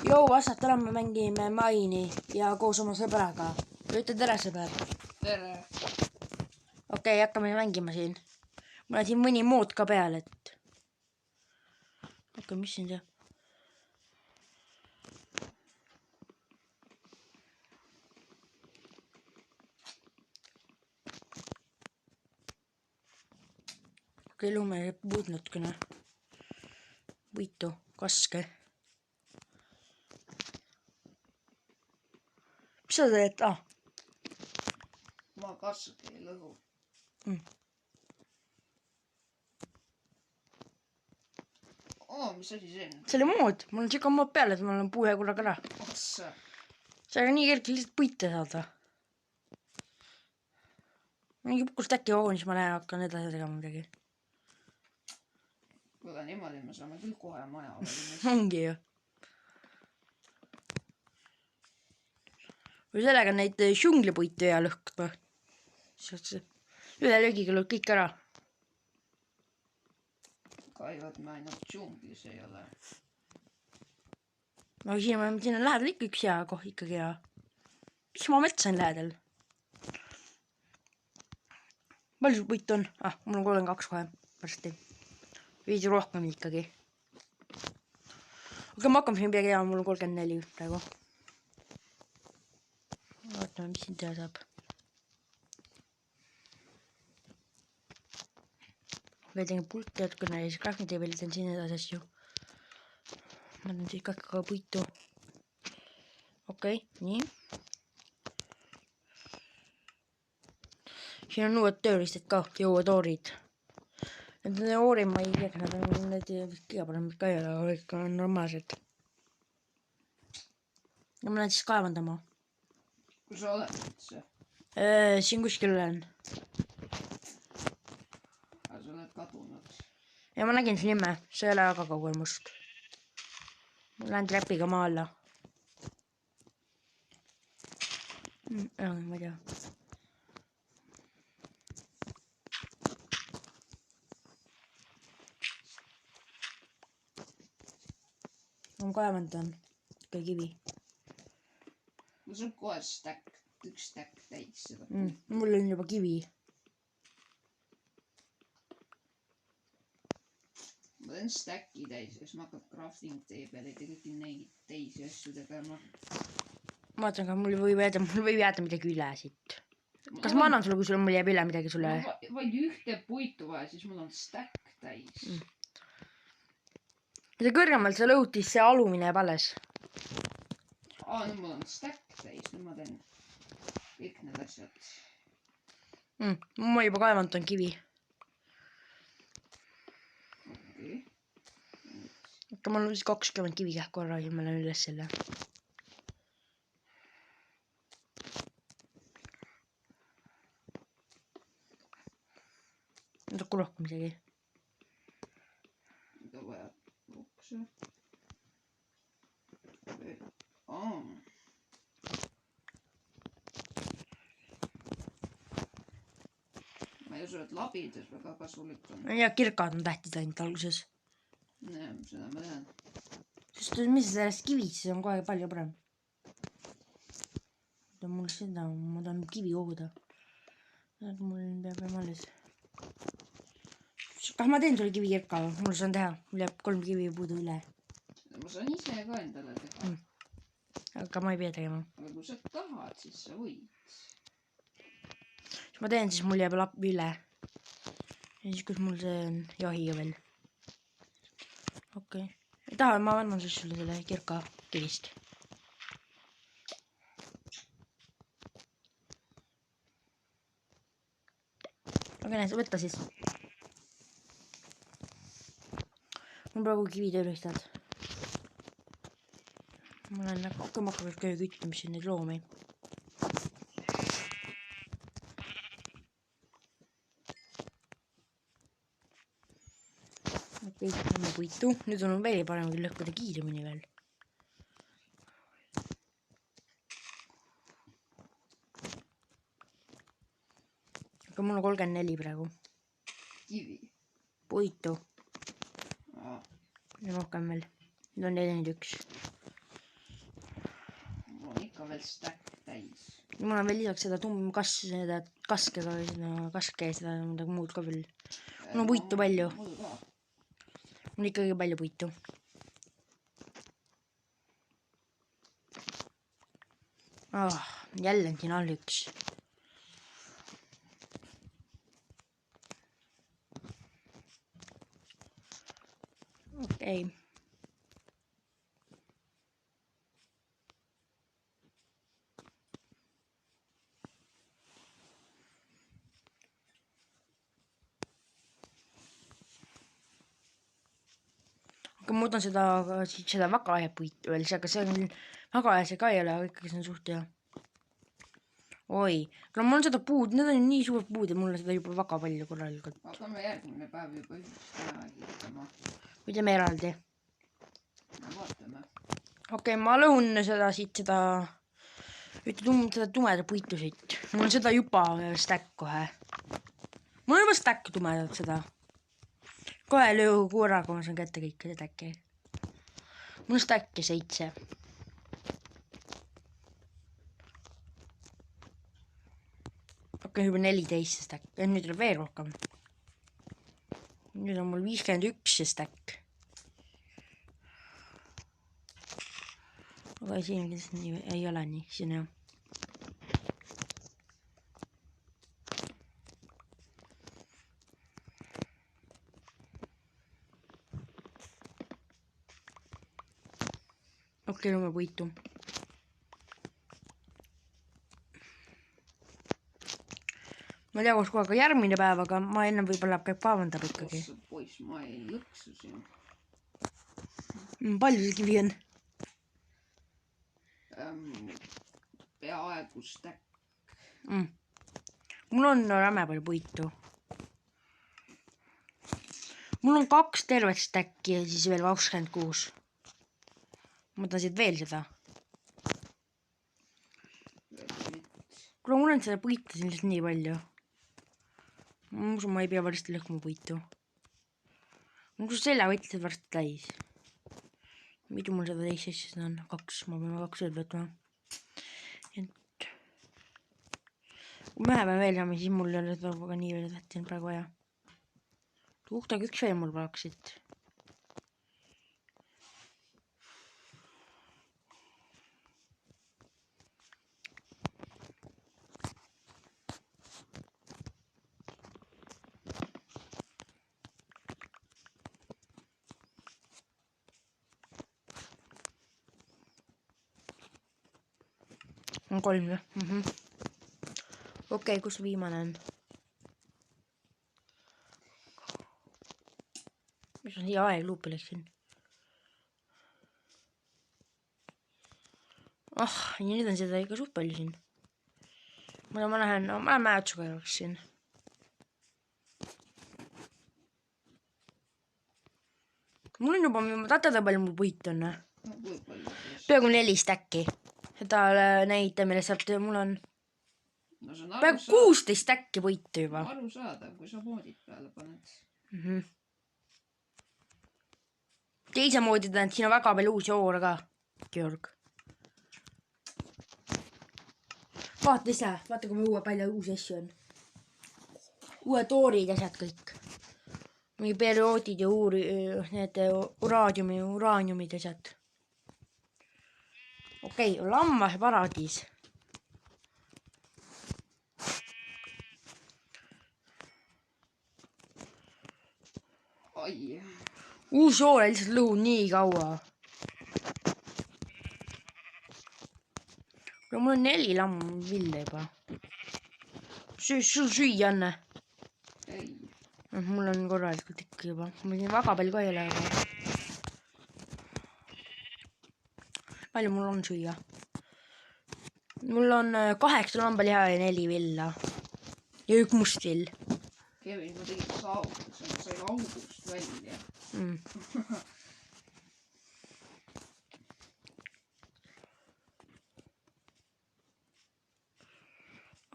Joo, vastab, täna me mängime Maini ja koos oma sõbraga. Ütle tere, sõber. Tere. Okei, hakkame mängima siin. Mul on siin mõni mood ka peal, et... Okei, mis siin see? Okei, lume puud natukene. Võitu, kaske. Mis sa teed? Ah. Ma kaske ei lõhu. Mis asi see on? See oli mood. Mul on siuke mood peal, et mul on puhe korraga ära. Otsa. See on nii kerge lihtsalt puite saada. Mingi pukkust äkki hoon, siis ma lähen hakkan edasi tegema midagi. Kuule, niimoodi me saame küll kohe maja valmis. Ongi ju. Või sellega neid džunglipuitu ja lõhkma. Ühe löögiga lööb kõik ära. Kaivad me ainult džunglis ei ole. No siin on lähedal ikka üks hea koht ikkagi ja... Mis ma metsa on lähedal? Palju sul puit on? Ah, mul on 32 kohe. Varsti. Viidi rohkem ikkagi. Okei, ma hakkame siin peagi hea, mul on 34 praegu. Vaatame, mis siin teha saab. Veel teen pulti jätkuna ja siis graafikteebeli teen siin edasi asju. Ma teen siis ka puitu. Okei, nii. Siin on uued tööriistad ka, jõuatoorid. Need oorid ma ei tea, nad on need kõige paremad ka ei ole, aga ikka on normaalsed. Ja ma lähen siis kaevandama. Kus sa oled üldse? Siin kuskil olen. Aga sa oled kadunud. Ja ma nägin su nime, see ei ole väga kaugel must. Ma lähen trepiga maa alla. Ma ei tea. Ma kaevandan ikka kivi. Mul on kohe üks stack täis seda. Mul on juba kivi. Ma teen stacki täis ja siis ma hakkab crafting table'id ja kõiki neid teisi asju tegema. Ma vaatan ka, mul võib jääda midagi üle siit. Kas ma annan sulle, kui mul jääb üle midagi sulle? Vaid ühte puitu vaja, siis mul on stack täis. Mida kõrgemalt sa lõhutis, see alumine jääb alles. Nüüd mul on stack täis, nüüd ma teen kõik need asjad. Ma juba kaevandan kivi. Okei. Aga mul on 20 kivi korra ja ma lähen üles selle. Nüüd on rohkem isegi. Mida vaja ukse. Ma ei usu, et labides väga kasulik on. Ja kirkad on tähtid ainult alguses. Jah, seda ma tean. Sest mis sellest kivist, see on kohe palju parem. Mul seda, ma tahan kivi koguda. Mul peab alles. Kas ma teen sulle kivi kirka? Mul saan teha. Mul jääb 3 kivi puudu üle. Ma saan ise ka endale teha. Aga ma ei pea tegema. Aga kui sa tahad, siis sa võid. Siis ma teen, siis mul jääb lappi üle. Ja siis kus mul see on jahiga veel. Okei. Ei taha, ma annan siis sulle selle kirka kivist. Aga näed, võtta siis. Mul praegu kivi tööriistad. Ma olen rohkem hakanud köö küttima siin neid loomi. Okei, saame puitu. Nüüd on veel parem küll lõhkuda kiiremini veel. Aga mul on 34 praegu. Kivi. Puitu. Ja rohkem veel. Nüüd on 41. mul on ikka veel stack täis. Mul on veel lisaks seda kaske ja seda midagi muud ka veel. Mul on puitu palju. Mul ka. Mul on ikkagi palju puitu. Jälle on siin all üks. Okei. Ma võtan seda väga hea puitu veel, aga see on väga hea, see ka ei ole, aga ikkagi see on suht hea. Oi, aga mul on seda puud, need on nii suured puud ja mul on seda juba väga palju korralikult. Hakkame järgmine päev juba ühist ära ehitama. Või teeme eraldi? Me vaatame. Okei, ma lõhun seda tumeda puitu siit. Mul on seda juba stack kohe. Mul on juba stack tumedat seda. Kohe löö korraga, ma saan kätte kõik stacki. Mul on stacki 7. Okei, juba 14 stack. Nüüd tuleb veel rohkem. Nüüd on mul 51 stack. Aga siin ei ole nii, siin jah. Okei, lõime puitu. Ma ei tea, kus kohe ka järgmine päev, aga ma ennem võib-olla kõik päevandab ikkagi. Poiss, ma ei lõksu siin. Palju see kivi on? Peaaegu stack. Mul on räme palju puitu. Mul on 2 tervet stacki ja siis veel 26. Ma võtan siit veel seda. Kuule, mul on seda puitu siin lihtsalt nii palju. Ma usun, ma ei pea varsti lõhkuma puitu. Mul on seljavõtlised varsti täis. Mitu mul seda teist asja seda on? 2, ma peame 2 veel võtma. Kui me ühe veel saame, siis mul ei ole seda ka nii veel tähti praegu vaja. Tuhtaga üks veel mul poleks siit. On 3 või? Okei, kus viimane on? Mis on siia aegluupi läksin? Ja nüüd on seda ikka suht palju siin. Ma lähen mäetsuga jaoks siin. Mul on juba, ma tahtad palju mul puit on. Peaaegu 4 stacki. Seda näitamine saab, mul on peaaegu 16 stacki puitu juba. Aru saada, kui sa moodid peale paned. Teise moodi tähendab, siin on väga palju uusi oore ka, Georg. Vaata ise, vaata kui palju uusi asju on. Uued toorid ja asjad kõik. Mingi perioodid ja need uraaniumid ja asjad. Okei, lammasparadiis. Ai. Uus oore lihtsalt lõhun nii kaua. Mul on 4 lammville juba. Sul süüa on? Ei. Mul on korralikult ikka juba. Mul siin väga palju ka ei ole. Palju mul on süüa? Mul on 8 lambaliha ja 4 villa. Ja 1 must vill. Kevin, ma tegin saavutuse, ma sain august välja.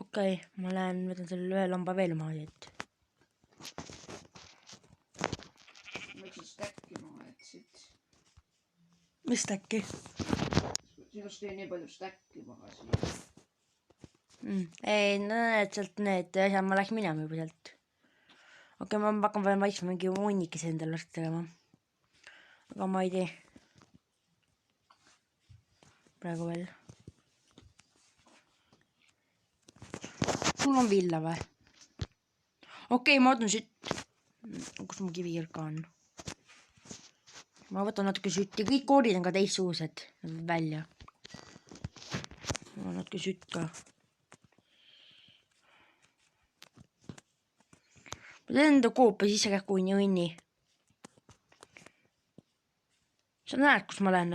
Okei, ma lähen, võtan selle ühe lamba veel maha siit. Miks sa stacki maha jätsid? Mis stacki? sinust jäi nii palju stäkki maha siia. Ei, no need sealt need asjad, ma läks minema juba sealt. Okei, ma hakkan veel vaikselt mingi hunnikese endale varsti tegema. Aga ma ei tee. Praegu veel. Sul on villa või? Okei, ma võtan sütt. Kus mu kivikirka on? Ma võtan natuke sütti. Kõik koodid on ka teistsugused välja. Ma natuke sütt ka. Ma teen enda koopa sisse kähku õnni. Sa näed, kus ma lähen?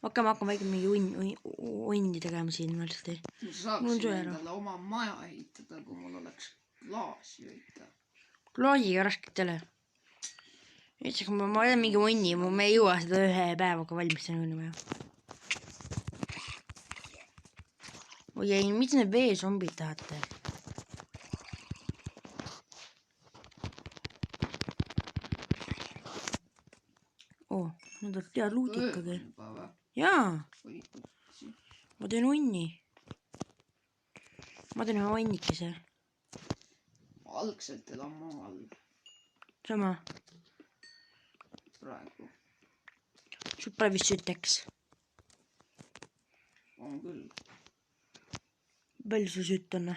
Okei, ma hakkan väike mingi õnni tegema siin varsti. Ma saaksin endale oma maja ehitada, kui mul oleks klaasi võita. Klaasiga rasketele. Üldse, ma teen mingi õnni, me ei jõua seda ühe päevaga valmis õnni vaja. Oi ei, mis need veesombid tahate? Need on tead luud ikkagi. Jaa. Ma teen õnni. Ma teen ühe õnnikese. Algselt elan maa all. Sama. Praegu. Sul pole vist süteks. On küll. Palju sul sütt on?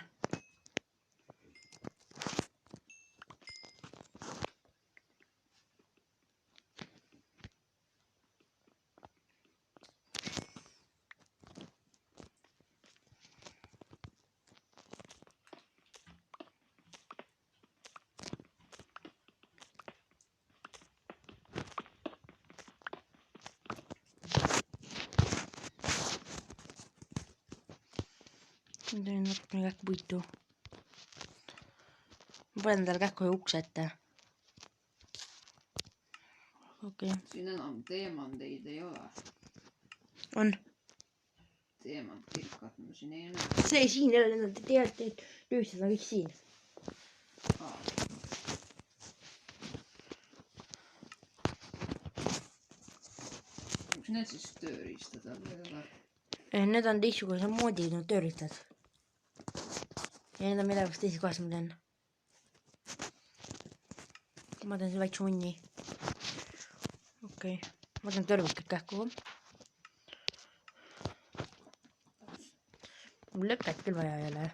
Ma teen natukene kähku puitu. Ma panen talle kähku ühe ukse ette. Okei. Siin enam teemandeid ei ole. On. Teemandkirkat ma siin ei näe. See siin jälle, need tööstused on kõik siin. Mis need siis tööriistad all ei ole? Need on teistsuguse moodi, need tööriistad. Ja need on midagi teises kohas, ma teen. Ma teen see väikse munni. Okei. Ma teen tõrvikid kähku. Mul lõket küll vaja ei ole.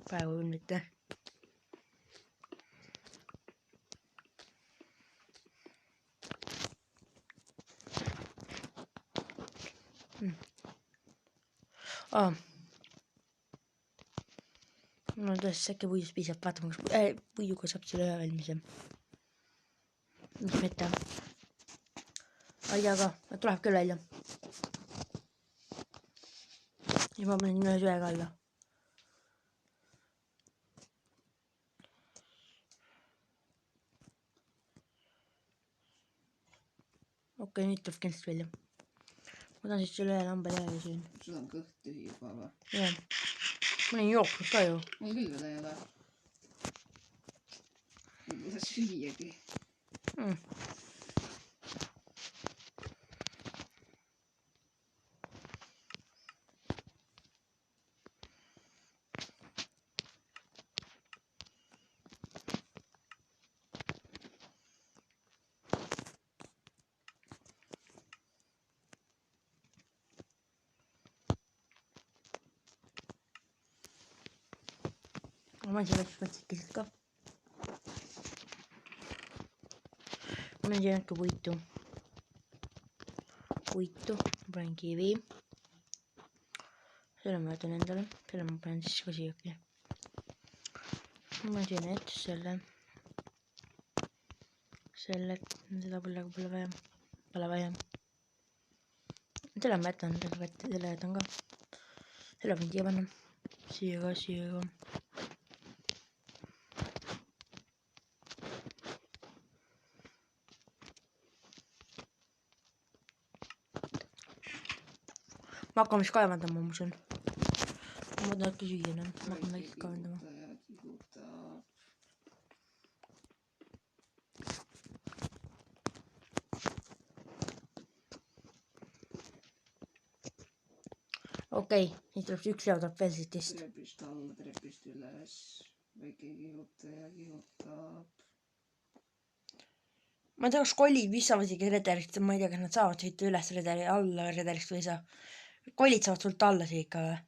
Praegu küll mitte. No tõesti äkki puidust piisab, vaatame kas puiduga saab selle ühe valmise. Mis mitte. Ei tea ka, tuleb küll välja. Ja ma panen ühe söega alla. Okei, nüüd tuleb kindlasti välja. Ma tahan siis selle ühe lamba teha siin. Sul on kõht tühi juba või? Jah. Ma olen jooksnud ka ju. Mul küll veel ei ole. Mul ei saa süüagi. Ma olen siia väikselt ka. Ma olen siia natuke puitu. Ma panen kivi. Selle ma võtan endale. Selle ma panen siis ka siiagi. Ma panen siia need, selle. Seda pole vaja. Selle ma jätan, selle jätan ka. Selle võin siia panna. Siia ka. ma hakkan vist kaevandama, ma usun. Ma mõtlen äkki süüa, noh. Ma hakkan väikselt kaevandama. Okei, siis tuleb see üks leo tuleb veel sitist. Trepist alla, trepist üles. Väike kihutab. Ma ei tea, kas kollid vissavad isegi rederist, ma ei tea, kas nad saavad sõita üles rederi, alla rederist või ei saa. Kollid saavad sult alla siia ikka või?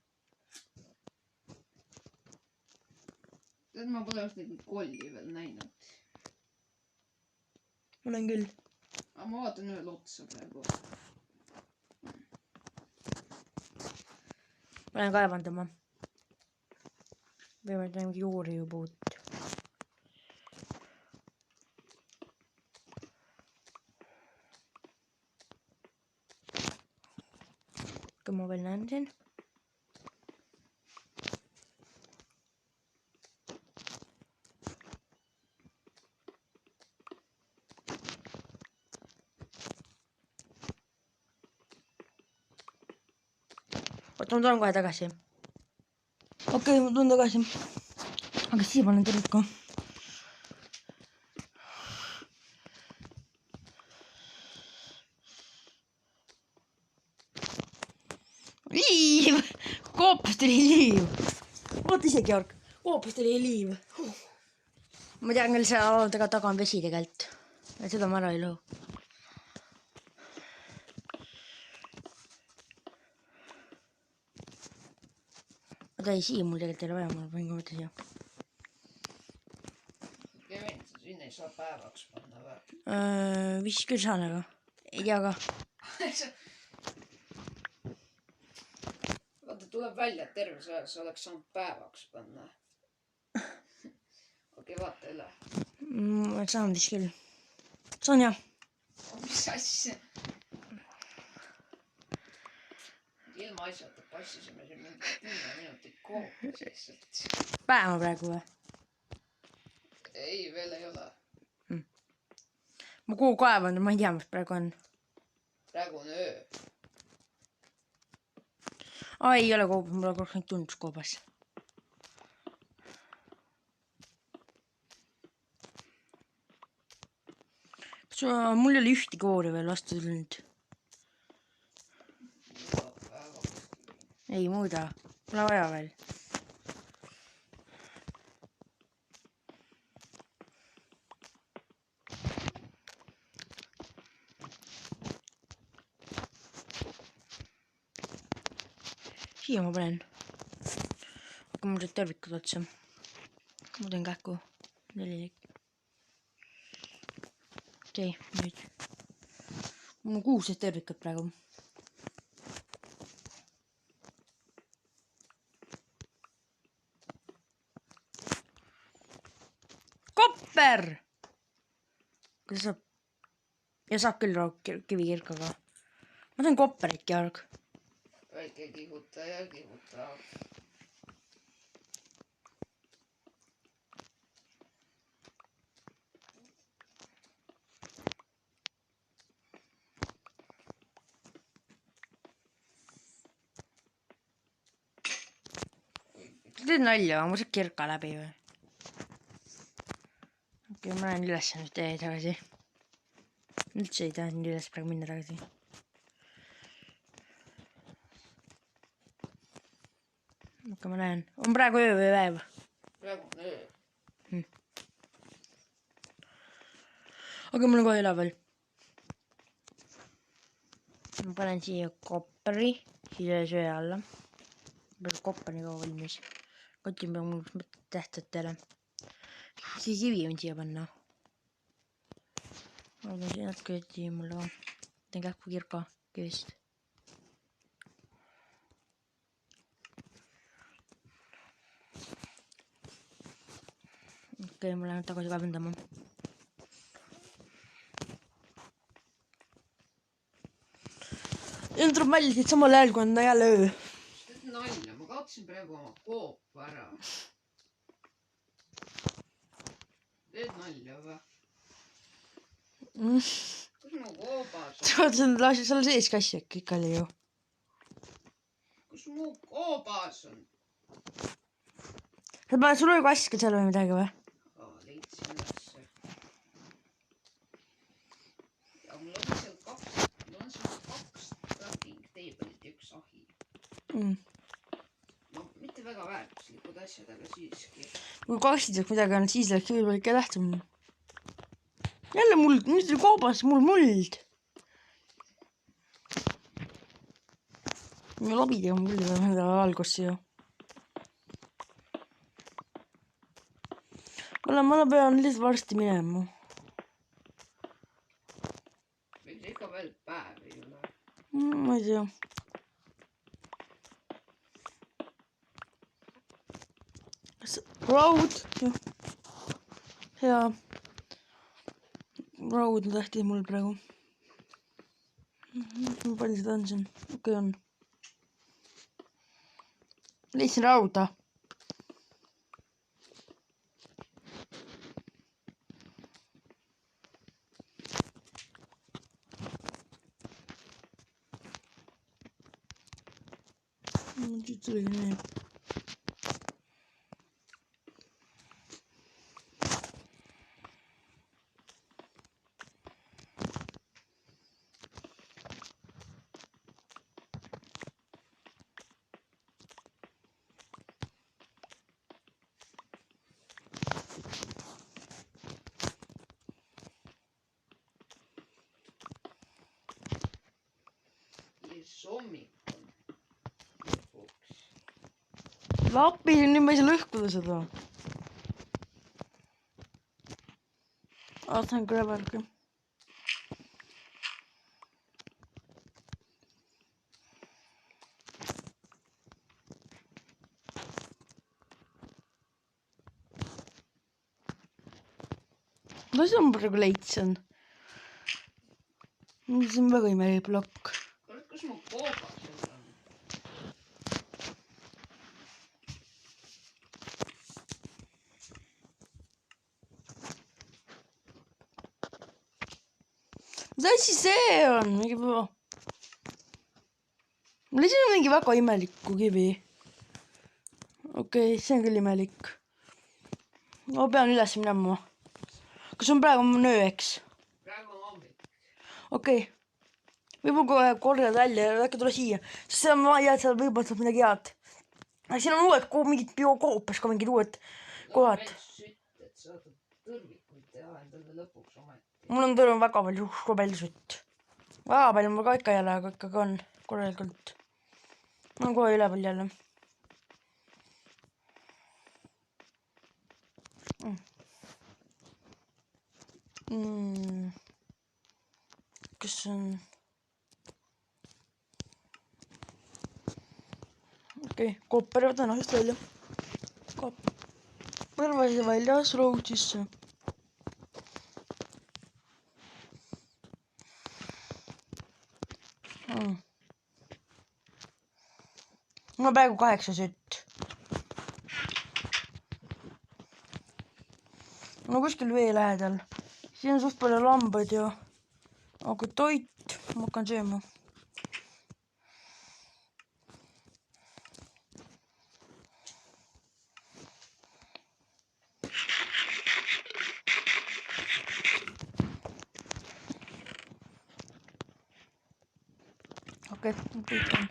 Tead, ma pole ühtegi kolli veel näinud. Ma olen küll. Aga ma vaatan ühel otsa praegu. Ma lähen kaevandama. Võime teha mingi juuri juba uut. Kui ma veel näen siin. Oota, ma tulen kohe tagasi. Okei, ma tulen tagasi. Aga siia panen terviku. Liiv! Koopast oli liiv. Oota ise, Georg. Koopast oli liiv. Ma tean küll, seal taga on vesi tegelikult. Seda ma ära ei lõhu. Oota, ei, siia mul tegelikult ei ole vaja, ma võin ka võtta siia. Kevin, sa sinna ei saa päevaks panna või? Vist küll saan, aga ei tea ka. Vaata, tuleb välja, et terve see aeg sa oleks saanud päevaks panna. Okei, vaata üle. Ma saan vist küll. Saan jah. Mis asja? Ilma asjata passisime siin mingi 10 minutit koopis lihtsalt. Päeva praegu või? Ei, veel ei ole. Ma kuhu kaevan, ma ei tea, mis praegu on. Praegu on öö. Ei ole koobas, mul on korraks ainult tundus koobas. Mul ei ole ühtegi oori veel vastu tulnud. Ei muuda, pole vaja veel. Siia ma panen. Aga mul said tervikud otsa. Ma teen kähku. 4. Okei, nüüd. Mul on 6 tervikud praegu. Kopper! Kuidas saab? Ja saab küll kivikirkaga. Ma teen kopperit, Georg. Väike kihutaja kihutab. Sa teed nalja, ma saad kirka läbi või? Okei, ma lähen üles nüüd tee tagasi. Üldse ei taha nüüd üles praegu minna tagasi. Okei, ma lähen. On praegu öö või päev? Praegu on öö. Aga mul on kohe üleval. Ma panen siia kopperi, siia söö alla. Peale kopperi ka valmis. Kotin peab mul mõtled tähtsatele. See kivi on siia panna. Ma võin siia natuke siia mulle ka. Teen kähku kirka kivist. Okei, ma lähen tagasi kaevandama. Ja tuleb välja siit samal ajal, kui on jälle öö. Teed nalja, ma kaotasin praegu oma koopa ära. Teed nalja või? Kus mu koobas on? Sa oled seal sees kassi äkki ikka oli ju. mu koobas on? sa paned sul oli kass ka seal või midagi või? Leidsin ülesse. Ja mul on seal kaks crafting table'it ja üks ahi. No mitte väga väärtuslikud asjad, aga siiski. Kui kassideks midagi on, siis läks võib-olla ikka tähtsam. Jälle muld, nüüd oli koobas mul muld. Me lobidega mulli või mida valgusse ju. Ma pean lihtsalt varsti minema. Miks ikka veel päev ei ole? Ma ei tea. Raud. Hea. Raud on tähtis mul praegu. Palju seda on siin? Okei on. Leidsin rauda. Nüüd tuli nii. Sommik on. Lapi, nüüd ma ei saa lõhkuda seda. Saan gravelgi. Mis on praegu leidsin? See on väga imelik plokk. Kus mu koobas on? Mis asi see on? Ma leidsin mingi väga imelikku kivi. Okei, see on küll imelik. Ma pean üles minema. Kas on praegu nöö, eks? Praegu on hommik. Okei. Võib-olla kohe korjad välja ja äkki tule siia. Sest see on vaja, et seal võib-olla saab midagi head. Siin on uued mingid biokoopas ka mingid uued kohad. Sütt, et saada tõrvikuid teha endale lõpuks ometi. Mul on tõrv väga palju sütt. Väga palju mul ka ikka ei ole, aga ikkagi on korralikult. Ma olen kohe üleval jälle. Kas on... Okei, kopper võtan asjast välja. Kopper välja, road sisse. Mul on praegu 8 sütt. No kuskil vee lähedal. Siin on suht palju lambaid ja... Aga toit, ma hakkan sööma. Okei, kõik on.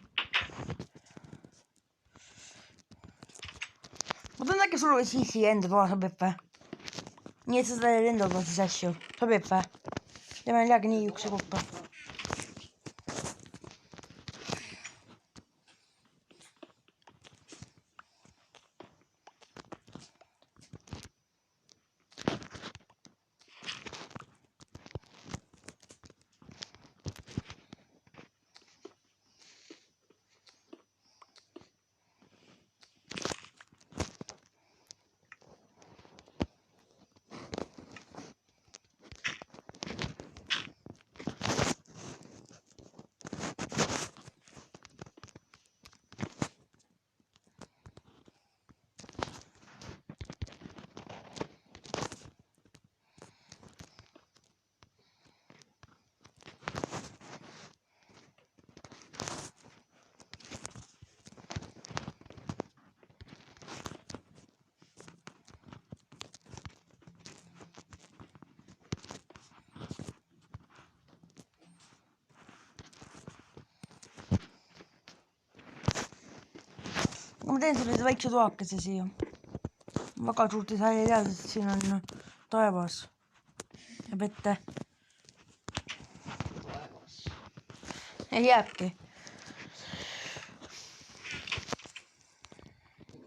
Ma tahan äkki sulle siia enda toa sobib või? Nii et sa seda enda toa siis asju. Sobib või? Teeme midagi nii ükse kokku. ma teen sulle väikse toakese siia. Väga suurt ei saa teada, sest siin on taevas ja vette. Taevas. Ei jääbki.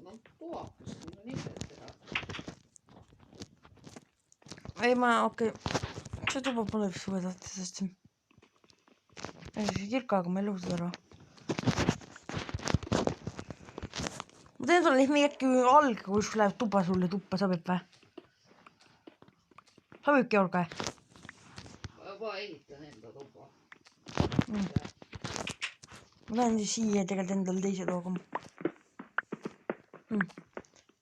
No tuakas, mul on ilmselt ära. Ei ma, okei. See tuba pole vist suve tahti, sest kirkaga ma ei lõhu seda ära. Ma teen sulle lihtsalt äkki alge, kus läheb tuba sulle tuppa, sobib või? Sobibki olge? Ma ehitan enda tuba. Ma lähen siis siia tegelikult endale teise tooga.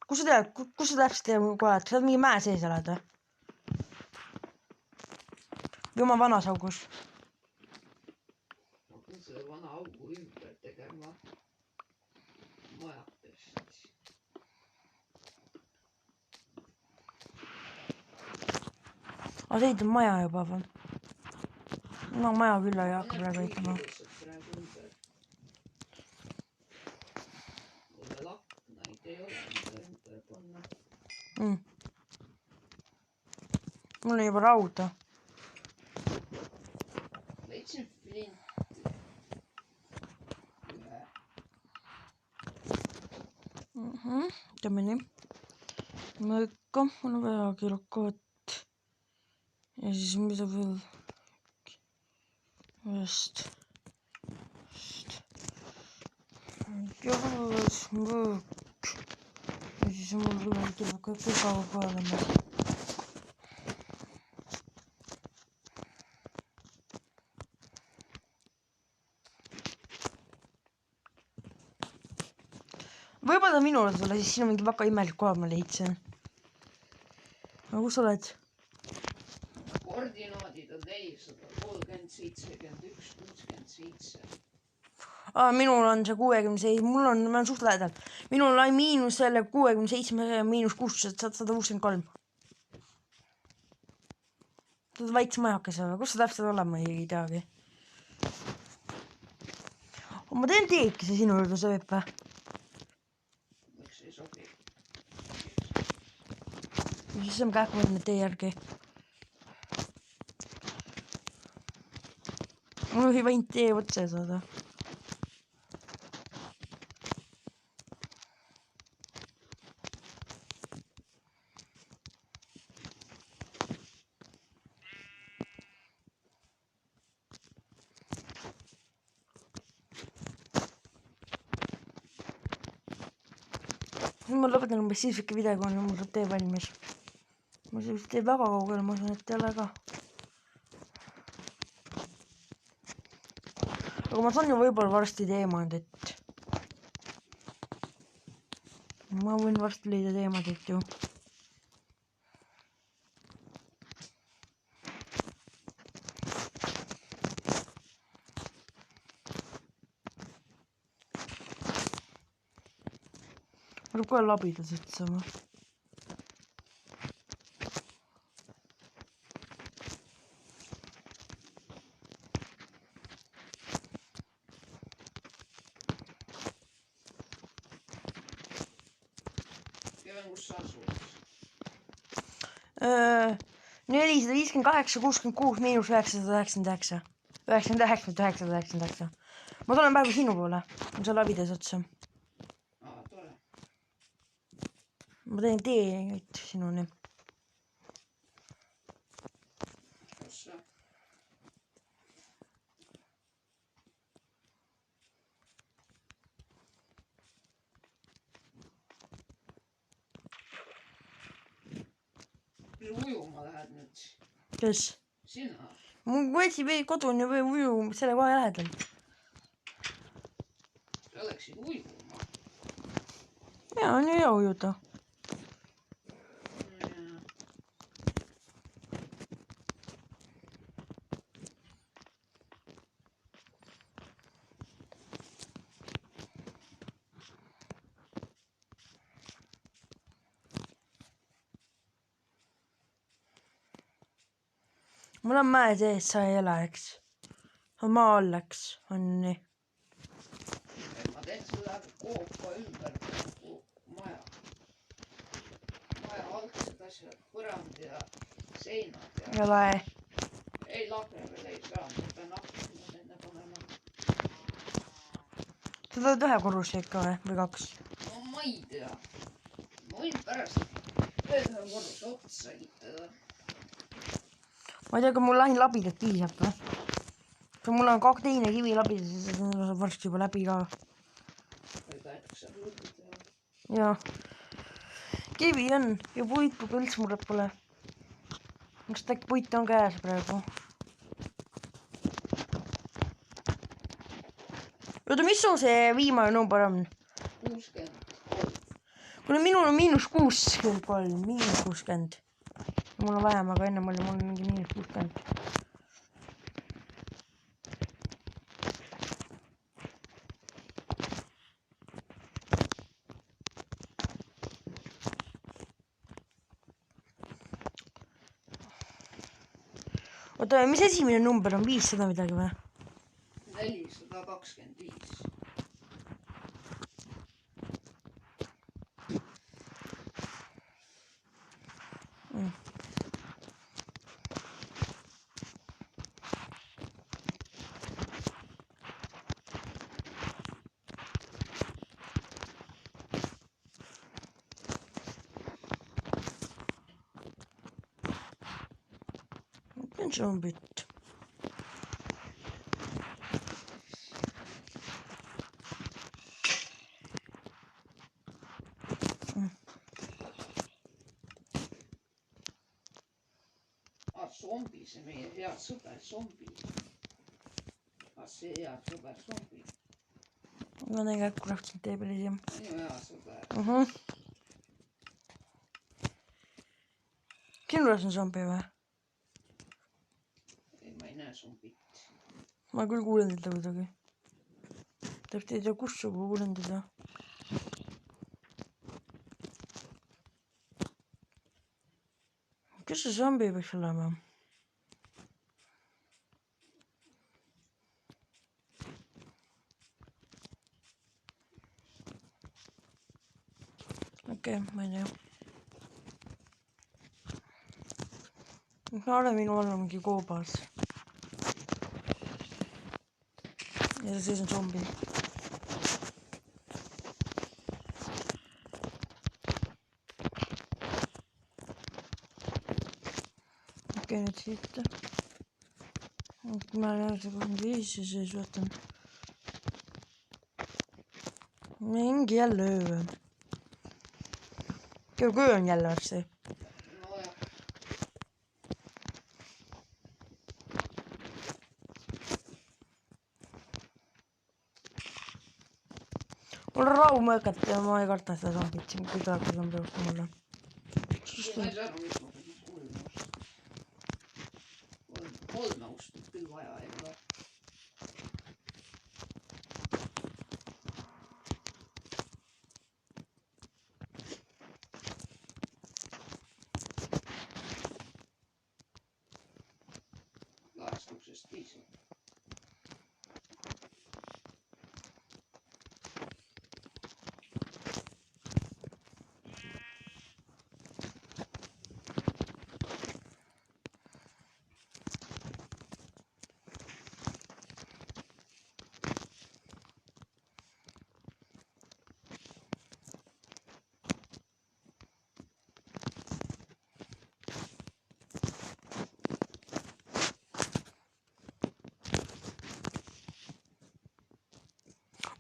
Kus sa tead, kus sa täpselt oled? Sa oled mingi mäe sees oled või? Või oma vanas augus? Ma pean selle vana augu ümber tegema majatest. Aga sa ehitad maja juba või? No maja küll ei hakka praegu ehitama. Praegu ümber. Mul veel aknaid ei ole, mida ümber panna. Mul on juba rauda. Leidsin flinti. Teeme nii. Mõõka, mul on vaja kilokoot. Ja siis mida veel? Just. Joos, mõõk. Ja siis mul veel kilokoot kaua peale. Võib-olla minule sulle, siis siin on mingi väga imelik koha ma leidsin. Aga kus sa oled? Koordinaadid on 437, 61, 67. Minul on see 67, ma olen suht lähedal. Minul on miinus selle 67 ja miinus 663. Sa oled väikse majakese või? Kus sa täpselt olema ei teagi? Ma teen teekese sinu juurde, sobib või? Miks ei sobi? Siis on kähku mõelnud tee järgi. Mul võib ainult tee otsa saada. Ma lõpetan umbes siis ikka video, kui mul saab tee valmis. Ma siis tee väga kaugele, ma usun, et ei ole ka. Aga ma saan ju võib-olla varsti teemandit. Ma võin varsti leida teemandit ju. Ma olen kohe labidas ütlema. Kevin, kus sa asud? 458, 66 miinus 999. 99, 999. Ma tulen praegu sinu poole. Ma saan labidas otsa. Tore. Ma teen tee sinuni. Kus sa? Ujuma lähed nüüd? Kes? Sina? Mu kodune või uju selle kohe lähedal. Sa läksid ujuma? Jaa, on ju hea ujuda. Mul on mäe sees, sa ei ela, eks? Maa all, eks? On nii. Ma teen sulle koopa ümber nagu maja. Maja algsed asjad, põrand ja seinad ja... Ja lae. Ei, lakne veel ei saa, ma pean akna enne panema. Sa tahad ühe korruse ikka või 2? No ma ei tea. Ma võin pärast veel ühe korruse otsa ehitada. Ma ei tea, kui mul ainult labidat piisab või? Kui mul on 2 teine kivi labidat, siis saab varsti juba läbi ka. Või tahetakse rõõdu teha. Jaa. Kivi on ja puitu üldse muret pole. Kas äkki puit on käes praegu? Oota, mis sul see viimane number on? 63. Kuna minul on -63, -60. Mul on vähem, aga enne oli mul mingi -60. Oota, mis esimene number on? 500 midagi või? 425. See on zombit. Zombi, see meie hea sõber zombi. See hea sõber zombi. Ma näin käiku rahvused tee peal siia. Minu hea sõber. Sinu juures on zombi või? Ei, ma ei näe zombit. Ma küll kuulen teda kuidagi. Täpselt ei tea, kus sa kuulen teda. Kes see zombi peaks olema? Okei, ma ei tea. Ma olen minu all mingi koobas. Ja siis on zombi. Okei, nüüd siit. Ma olen 95 ja siis vaatan. Mingi jälle öö. Kui on jälle varsti. Nojah. Mul on rahu mõõkat ja ma ei karta seda zombit siin, kui tahab zombi vastu mulle. Ma ei saa aru, mis ma pean 3 austut. 3 austut küll vaja ei ole. Laestuksest piisab.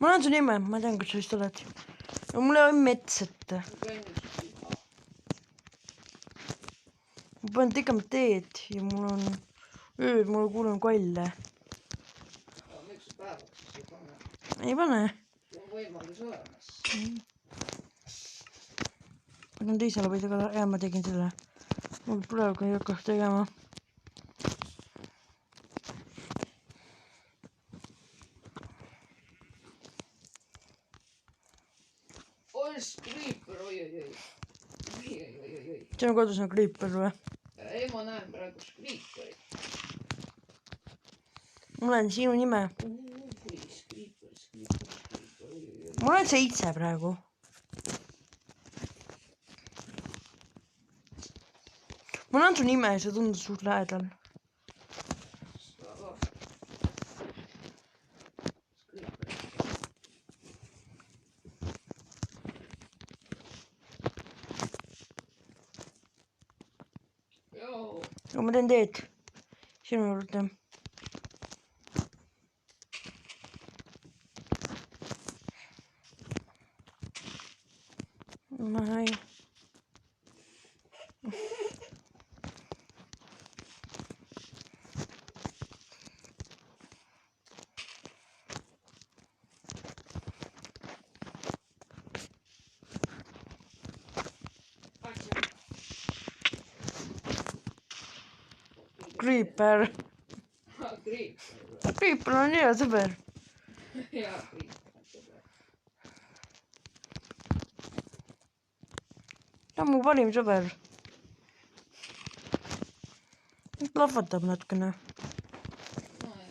Ma näen su nime, ma tean, kus sa vist oled. Ja mul ei ole mets ette. Ma panen tikamat teed ja mul on ööd, mul kuulen kalle. Miks sa päevaks siis ei pane? Ei pane. See on võimalus olemas. Ma pean teise labidega, ja ma tegin selle. Mul praegu ei hakkaks tegema. Creeper, oi. Sinu kodus on creeper või? Ei, ma näen praegu creeperit. Ma olen sinu nime. Creeper, mul on 7 praegu. Mul on su nime ja see tundus suht lähedal. Aga ma teen teed sinu juurde. Ma ei. Creeper. Creeper on hea sõber. Hea Creeper on sõber. Ta on mu parim sõber. Lahvatab natukene.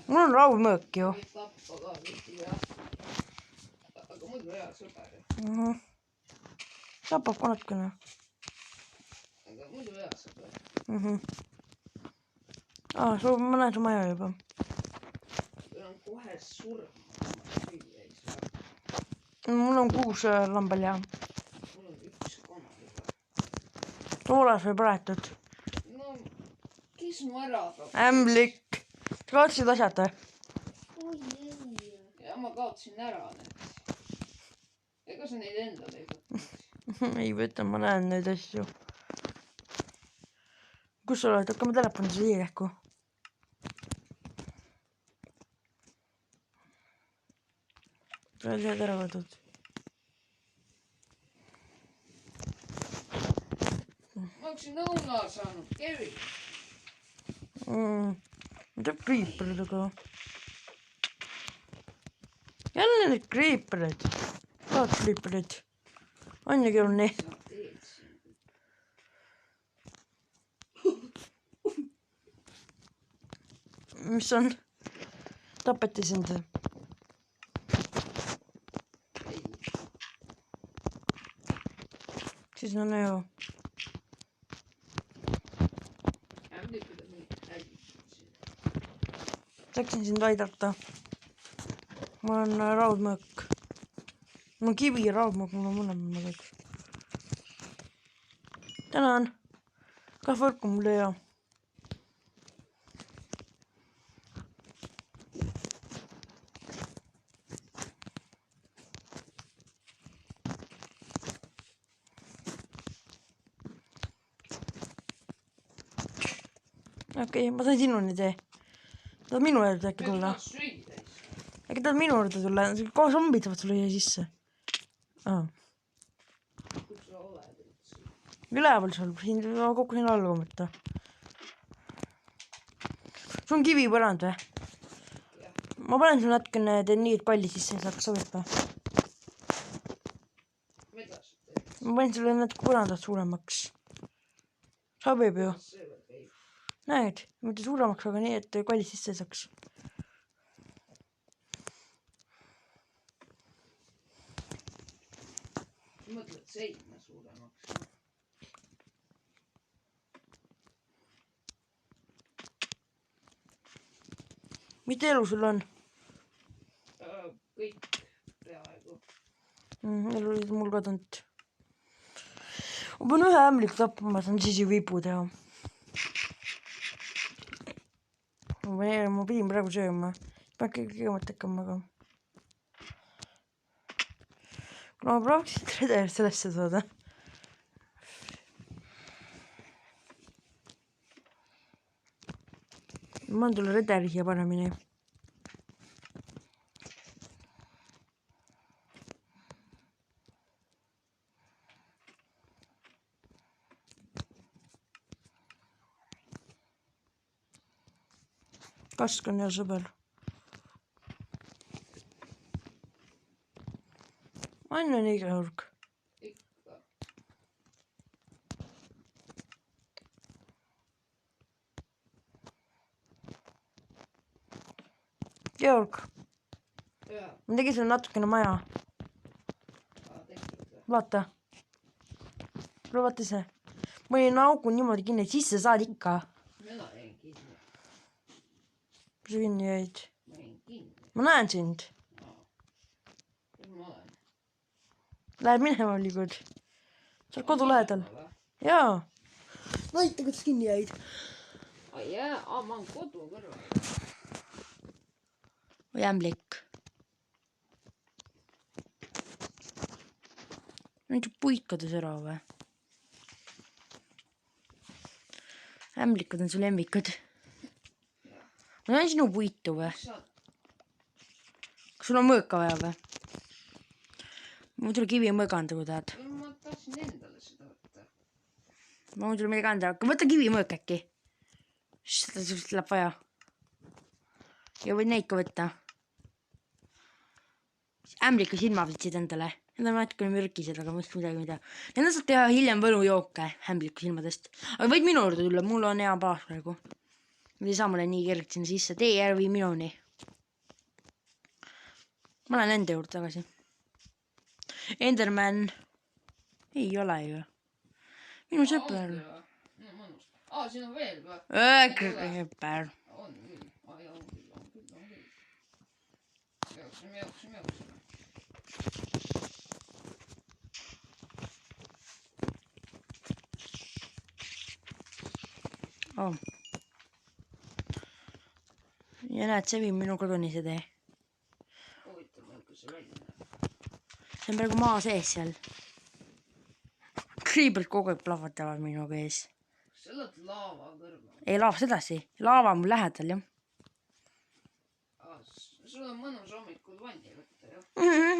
Mul on raudmõõk ju. Võib tappa ka võtti jah. Aga muidu hea sõber. Tapab ka natukene. Aga muidu hea sõber. Ma näen su maja juba. Sul on kohe surm. Mul on 6 lambal ja. Mul on 1 kana juba. Toolas või praetud? No, kes mu ära tapab? Ämblik. Sa kaotasid asjad või? Ja ma kaotasin ära need. Ega sa neid endale ei võtnud? Ei võta, ma näen neid asju. Kus sa oled? Hakkame telefoni siia ehku. Sa oled head ära võtnud. Ma hakkasin õuna saanud, Kevin. Mida creeperidega? Jälle need creeperid. Tahad creeperid? On ju keeruline. Sa teed siin. Mis on? Tapeti sind. Ei. Siis on ju. Ämblikud on mingid hädid siin. Saaksin sind aidata. Mul on raudmõõk. Mul on kivi ja raudmõõk, mul on mõlemad. Tänan. Kahvõrku mul hea. Okei, ma sain sinuni tee. Tahad minu juurde äkki tulla? Äkki tahad minu juurde tulla? Kohe zombid saavad sulle sisse. Kus sa oled üldse? Üleval sul, siin kokku siin all kommata. Sul on kivi põrand või? Ma panen sulle natukene, teen nii, et palli sisse ei saaks, sobib või? Mida sa teed? Ma panen sulle natuke põrandat suuremaks. Sobib ju. See veel käib. Näed, mitte suuremaks, aga nii, et palli sisse ei saaks. Mõtled seina suuremaks. Mitte elu sul on? Kõik peaaegu. Elu oli mul kadunud. Ma pean ühe ämbliku tappama, ma saan siis ju vibu teha. Ma pidin praegu sööma. Pean kõigepealt hakkama, aga... Kuna ma proovisin redel sellesse saada. Ma on tulla redeli siia paremini. Kask on hea sõber. On nii Georg? Ikka. Georg, Jaa. ma tegin sulle natukene maja. vaata. Vaata ise. Ma olin auku niimoodi kinni, et sisse saad ikka. Mina jäin kinni. Kui sa kinni jäid? Ma jäin kinni. Ma näen sind. Kus ma olen? Lähed minema liigud. Sa oled kodu lähedal. Jaa. Näita, kuidas kinni jäid. Ai jää, ma olen kodu kõrval. Või ämblik. Nüüd puit kadus ära või? Ämblikud on su lemmikud. Ma näen sinu puitu või? Kas sul on mõõka vaja või? Ma tule kivi mõõganda, kui tahad. Ma tahtsin endale seda võtta. Ma tule midagi anda, aga võta kivi mõõk äkki. Seda sul läheb vaja. Ja võid neid ka võtta. Ämbliku silmavitsid endale. Need on natukene mürkised, aga mõist midagi mida. Need saab teha hiljem võlujooke ämbliku silmadest. Aga võid minu juurde tulla, mul on hea baas praegu. Nüüd ei saa mulle nii kergelt sinna sisse. Tee järvi minuni. Ma lähen enda juurde tagasi. Enderman. Ei ole ju. Minu sõper. Siin on veel või? Sõper. On küll. On küll. Jooksime. Oh. Ja näed, see viib minu koduni see tee. Huvitav, milline see välja näeb. See on praegu maa sees seal. Kriibelt kogu aeg plahvatavad minuga ees. Kas sa oled laava kõrval? Ei, laavas edasi. Laava on mul lähedal, jah. Sul on mõnus hommikul vanni võtta, jah?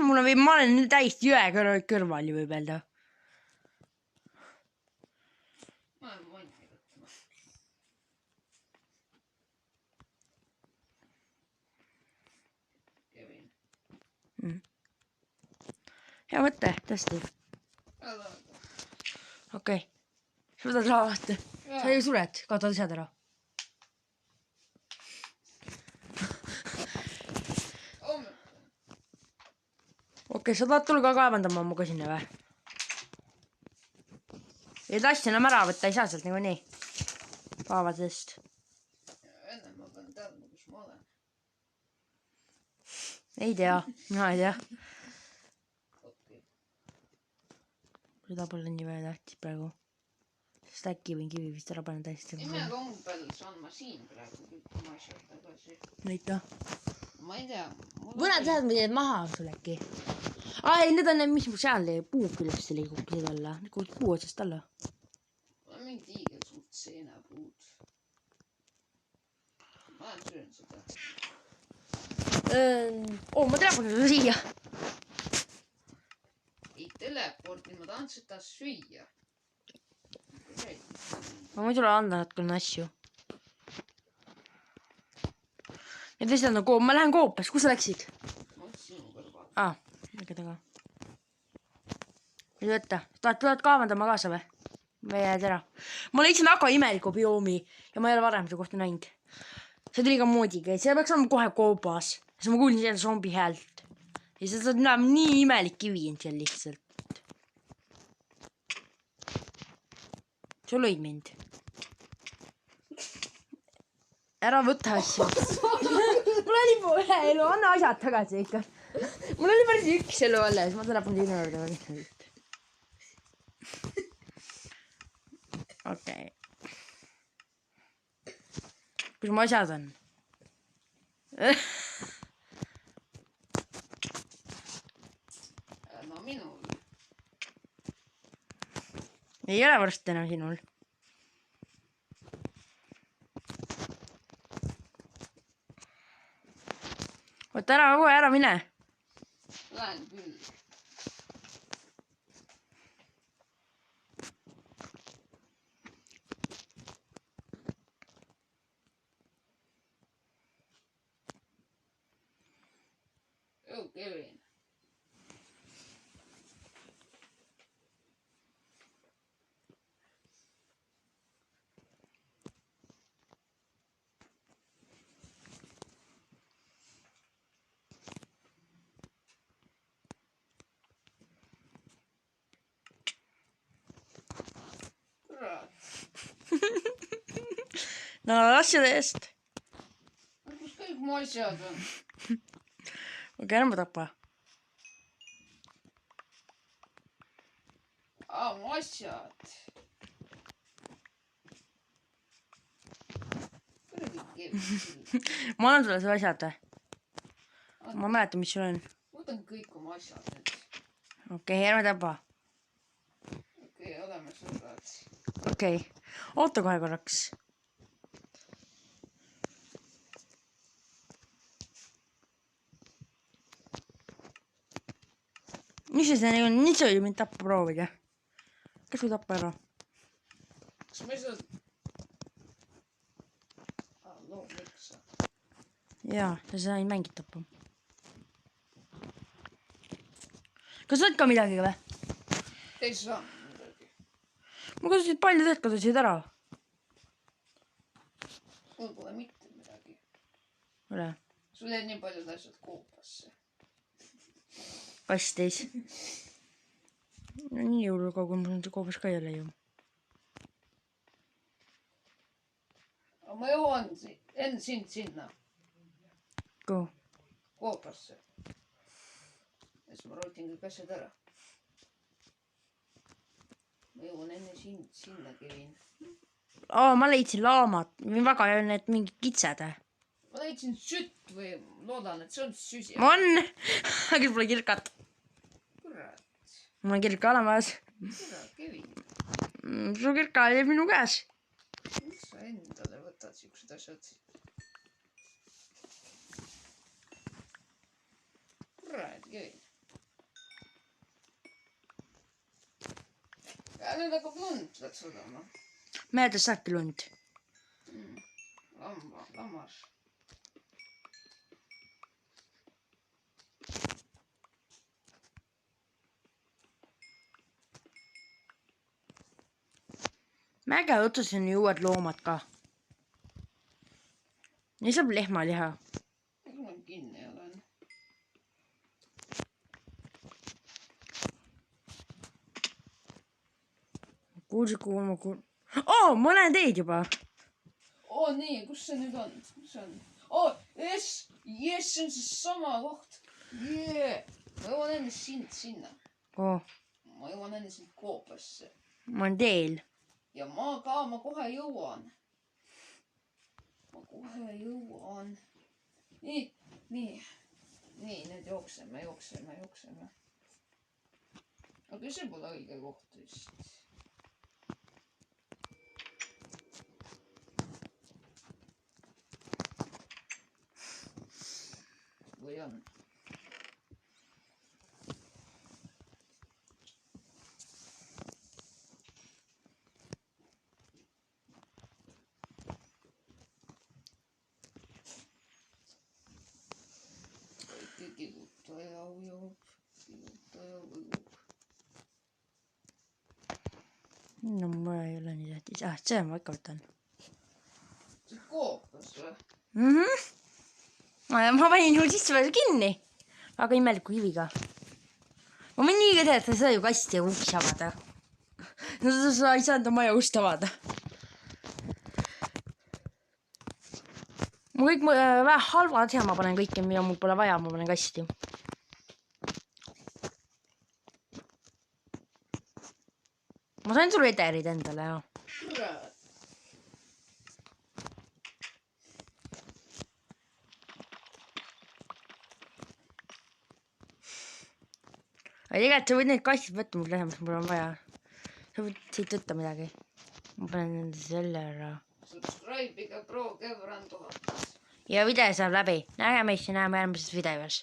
Ma olen nüüd täiesti jõe kõrval ju võib öelda. Ma olen vanni võtma. Kevin. Hea mõte, tõesti. Okei. Sa võtad laavast. Sa ju sured, kaotad asjad ära. Okei, sa tahad tulla ka kaevandama muga sinna või? Ei tassi enam ära võtta, ei saa sealt nagu nii. Paavadest. Enne ma pean teadma, kus ma olen. Ei tea, mina ei tea. Seda pole nii väga tähtis praegu. Sest äkki võin kivi vist ära panna täiesti. Imekombel saan ma siin praegu kõik oma asjad tagasi. Näita. Ma ei tea. Mõned asjad ma teed maha sul äkki. Ei, need on need, mis mu seal puu küljest liigukesed alla. Need kuulud puu otsast alla. Mul on mingi tiigelsuurt seenapuud. Ma olen söönud seda. Ma telefonin sulle siia. Ei teleporti, ma tahan seda süüa. Ma võin sulle anda natukene asju. Need asjad on ma lähen koopas, kus sa läksid? Ma olen sinu kõrval. Äkki taga. Ei võtta. Tuled kaevandama kaasa või? Või jääd ära? Ma leidsin väga imeliku bioomi ja ma ei ole varem seda kohta näinud. See tuli ka moodiga. See peaks olema kohe koobas. Siis ma kuulsin seal zombi häält. Ja see näeb nii imelik kivi on seal lihtsalt. Sa lõid mind. Ära võtta asju. Mul oli poole elu, anna asjad tagasi ikka. Mul oli päris üks elu alles, ma telepon sinu juurde. Okei. Kus mu asjad on? No minul. Ei ole varsti enam sinul. Võta ära, kohe ära mine. Lähen küll. Kevin. no asjade eest. Kus kõik mu asjad on? Okei, ära ma tapa. Mu asjad. Kuradi kevi. Ma annan sulle su asjad. Ma mäletan, mis sul on. Võtan kõik oma asjad nüüd. Okei, ära ma tapa. Okei, oleme sõbrad. Okei, oota kohe korraks. Mis see nii on? Nii sai mind tappa proovida. Kas või tappa ära? Kas ma ei saa... Loom leksa. Jaa, sa sain mängid tappa. Kas sa oled ka midagi või? Ei saa midagi. Ma kasutasid palju teed, kasutasid ära. Mul pole mitte midagi. Ole. Sul jäid nii paljud asjad koopasse. Kastis. No nii jõuluga, kui mul koobas ka ei ole ju. Aga ma jõuan enne sind sinna. Kuhu? Koopasse. Ja siis ma rootin kõik asjad ära. Ma jõuan enne sind sinna, Kevin. Ma leidsin laamat. Väga ei ole need mingid kitsed. Ma leidsin sütt või loodan, et see on süsi. On! Aga pole kirkat. Kurat. Mul on kirka olemas. Kurat, Kevin. Su kirka oli minu käes. Miks sa endale võtad siuksed asjad? Kurat, Kevin. Ja nüüd hakkab lund läks olema. Meeldis saabki lund. Lammas. Mäge otsusin ju uued loomad ka. Nii saab lehmaliha. Miks ma kinni olen? Kuulsi kuulma ma näen teid juba. Nii, kus see nüüd on? Kus see on? Jess, see on see sama koht. Ma jõuan enne sind sinna. Ma jõuan enne sind koopasse. Ma olen teel. Ja ma kohe jõuan. Nii, nüüd jookseme. Aga see pole õige koht vist. Või on? Kikutaja ujub. No ma ei ole nii tähtis. See ma ikka võtan. See koopas või? Ma panin ju sisse veel kinni. Väga imeliku kiviga. Ma võin nii ka teha, et sa ei saa ju kasti ja uks avada. No sa ei saa enda maja ust avada. Ma kõik vähe halvad ja ma panen kõike, mida mul pole vaja, ma panen kasti. Ma sain sul ederid endale, jah. Kurat. Aga tegelikult sa võid neid kastid võtta mul lähemas, mul on vaja. Sa võid siit võtta midagi. Ma panen nende selle ära. Subscribe'iga Pro Kevran 1000. Ja video saab läbi. Nägemist ja näeme järgmises videos.